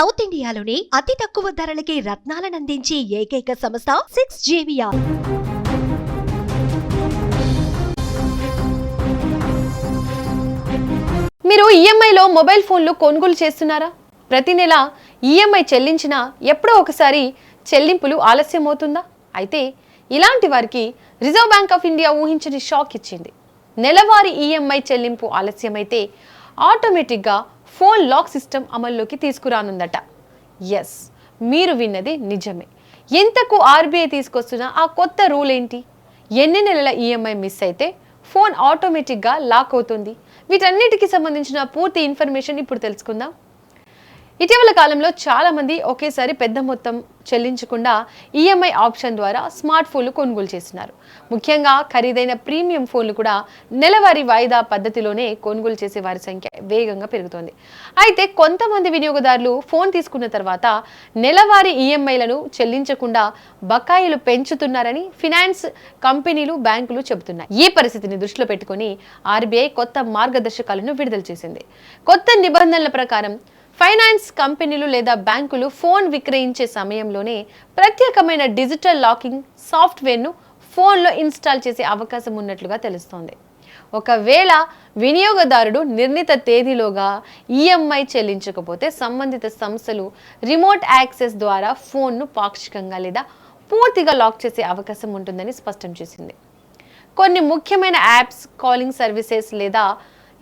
South ఇండియాలోని అతి తక్కువ ధరలకి రత్నాలనందించే ఏకైక సంస్థ 6JVR. మీరు ఈఎంఐలో మొబైల్ ఫోన్లు కొనుగోలు చేస్తున్నారా? ప్రతి నెల ఈఎంఐ చెల్లించినా ఎప్పుడో ఒకసారి చెల్లింపులు ఆలస్యం అవుతుందా? అయితే ఇలాంటి వారికి రిజర్వ్ బ్యాంక్ ఆఫ్ ఇండియా ఊహించని షాక్ ఇచ్చింది. నెలవారీ ఈఎంఐ చెల్లింపు ఆలస్యమైతే ఆటోమేటిక్గా ఫోన్ లాక్ సిస్టమ్ అమల్లోకి తీసుకురానుందట. ఎస్, మీరు విన్నది నిజమే. ఎంతకు ఆర్బీఐ తీసుకొస్తున్న ఆ కొత్త రూల్ ఏంటి? ఎన్ని నెలల ఈఎంఐ మిస్ అయితే ఫోన్ ఆటోమేటిక్గా లాక్ అవుతుంది? వీటన్నిటికి సంబంధించిన పూర్తి ఇన్ఫర్మేషన్ ఇప్పుడు తెలుసుకుందాం. ఇటీవల కాలంలో చాలా మంది ఒకేసారి పెద్ద మొత్తం చెల్లించకుండా ఈఎంఐ ఆప్షన్ ద్వారా స్మార్ట్ ఫోన్లు కొనుగోలు చేస్తున్నారు. ముఖ్యంగా ఖరీదైన ప్రీమియం ఫోన్లు కూడా నెలవారీ వాయిదా పద్ధతిలోనే కొనుగోలు చేసే వారి సంఖ్య వేగంగా పెరుగుతోంది. అయితే కొంతమంది వినియోగదారులు ఫోన్ తీసుకున్న తర్వాత నెలవారీ ఈఎంఐలను చెల్లించకుండా బకాయిలు పెంచుతున్నారని ఫినాన్స్ కంపెనీలు, బ్యాంకులు చెబుతున్నాయి. ఈ పరిస్థితిని దృష్టిలో పెట్టుకుని ఆర్బీఐ కొత్త మార్గదర్శకాలను విడుదల చేసింది. కొత్త నిబంధనల ప్రకారం ఫైనాన్స్ కంపెనీలు లేదా బ్యాంకులు ఫోన్ విక్రయించే సమయంలోనే ప్రత్యేకమైన డిజిటల్ లాకింగ్ సాఫ్ట్వేర్ను ఫోన్లో ఇన్స్టాల్ చేసే అవకాశం ఉన్నట్లుగా తెలుస్తోంది. ఒకవేళ వినియోగదారుడు నిర్ణీత తేదీలోగా ఈఎంఐ చెల్లించకపోతే సంబంధిత సంస్థలు రిమోట్ యాక్సెస్ ద్వారా ఫోన్ను పాక్షికంగా లేదా పూర్తిగా లాక్ చేసే అవకాశం ఉంటుందని స్పష్టం చేసింది. కొన్ని ముఖ్యమైన యాప్స్, కాలింగ్ సర్వీసెస్ లేదా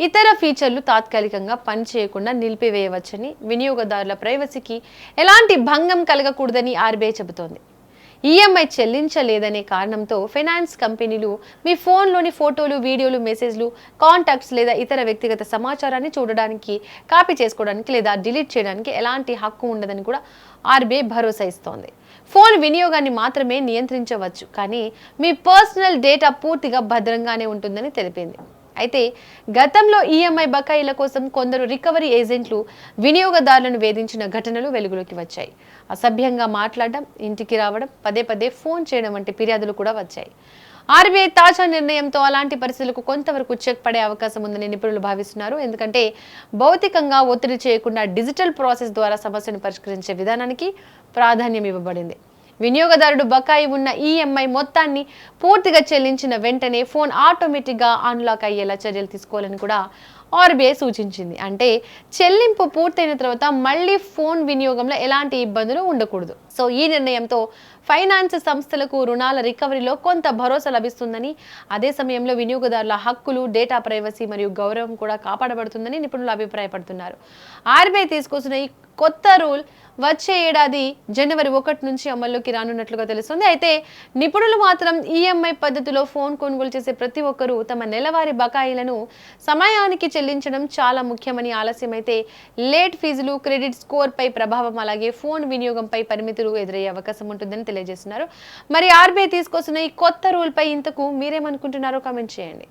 ఇతర ఫీచర్లు తాత్కాలికంగా పనిచేయకుండా నిలిపివేయవచ్చని, వినియోగదారుల ప్రైవసీకి ఎలాంటి భంగం కలగకూడదని ఆర్బీఐ చెబుతోంది. ఈఎంఐ చెల్లించలేదనే కారణంతో ఫైనాన్స్ కంపెనీలు మీ ఫోన్లోని ఫోటోలు, వీడియోలు, మెసేజ్లు, కాంటాక్ట్స్ లేదా ఇతర వ్యక్తిగత సమాచారాన్ని చూడడానికి, కాపీ చేసుకోవడానికి లేదా డిలీట్ చేయడానికి ఎలాంటి హక్కు ఉండదని కూడా ఆర్బీఐ భరోసా ఇస్తోంది. ఫోన్ వినియోగాన్ని మాత్రమే నియంత్రించవచ్చు, కానీ మీ పర్సనల్ డేటా పూర్తిగా భద్రంగానే ఉంటుందని తెలిపింది. అయితే గతంలో ఈఎంఐ బకాయిల కోసం కొందరు రికవరీ ఏజెంట్లు వినియోగదారులను వేధించిన ఘటనలు వెలుగులోకి వచ్చాయి. అసభ్యంగా మాట్లాడడం, ఇంటికి రావడం, పదే పదే ఫోన్ చేయడం వంటి ఫిర్యాదులు కూడా వచ్చాయి. ఆర్బీఐ తాజా నిర్ణయంతో అలాంటి పరిస్థితులకు కొంతవరకు చెక్ పడే అవకాశం ఉందని నిపుణులు భావిస్తున్నారు. ఎందుకంటే భౌతికంగా ఒత్తిడి చేయకుండా డిజిటల్ ప్రాసెస్ ద్వారా సమస్యను పరిష్కరించే విధానానికి ప్రాధాన్యం ఇవ్వబడింది. వినియోగదారుడు బకాయి ఉన్న ఈఎంఐ మొత్తాన్ని పూర్తిగా చెల్లించిన వెంటనే ఫోన్ ఆటోమేటిక్గా అన్లాక్ అయ్యేలా చర్యలు తీసుకోవాలని కూడా ఆర్బీఐ సూచించింది. అంటే చెల్లింపు పూర్తయిన తర్వాత మళ్ళీ ఫోన్ వినియోగంలో ఎలాంటి ఇబ్బందులు ఉండకూడదు. సో ఈ నిర్ణయంతో ఫైనాన్స్ సంస్థలకు రుణాల రికవరీలో కొంత భరోసా లభిస్తుందని, అదే సమయంలో వినియోగదారుల హక్కులు, డేటా ప్రైవసీ మరియు గౌరవం కూడా కాపాడబడుతుందని నిపుణులు అభిప్రాయపడుతున్నారు. ఆర్బీఐ తీసుకొస్తున్న ఈ కొత్త రూల్ వచ్చే ఏడాది జనవరి 1 నుంచి అమల్లోకి రానున్నట్లుగా తెలుస్తుంది. అయితే నిపుణులు మాత్రం ఈఎంఐ పద్ధతిలో ఫోన్ కొనుగోలు చేసే ప్రతి ఒక్కరూ తమ నెలవారీ బకాయిలను సమయానికి చెల్లించడం చాలా ముఖ్యమని, ఆలస్యమైతే లేట్ ఫీజులు, క్రెడిట్ స్కోర్ పై ప్రభావం, అలాగే ఫోన్ వినియోగంపై పరిమితులు ఎదురయ్యే అవకాశం ఉంటుందని తెలియజేస్తున్నారు. మరి ఆర్బీఐ తీసుకొస్తున్న ఈ కొత్త రూల్ పై ఇంతకు మీరేమనుకుంటున్నారో కామెంట్ చేయండి.